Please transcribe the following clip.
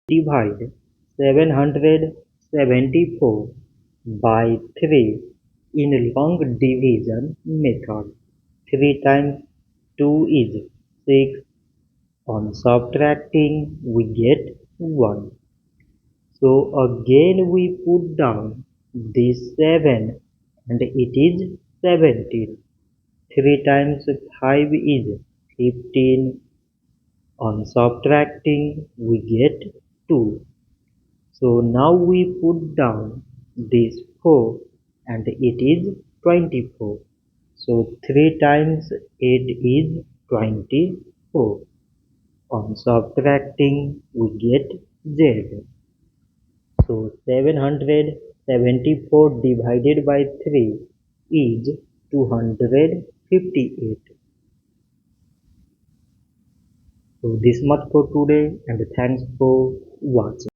Divide 774 by 3 in long division method. 3 times 2 is 6. On subtracting, we get 1. So again we put down this 7 and it is 17. 3 times 5 is 15. On subtracting, we get 2. So now we put down this 4 and it is 24. So 3 times 8 is 24. On subtracting, we get Z. So 774 divided by 3 is 258. So this much for today and thanks for watching.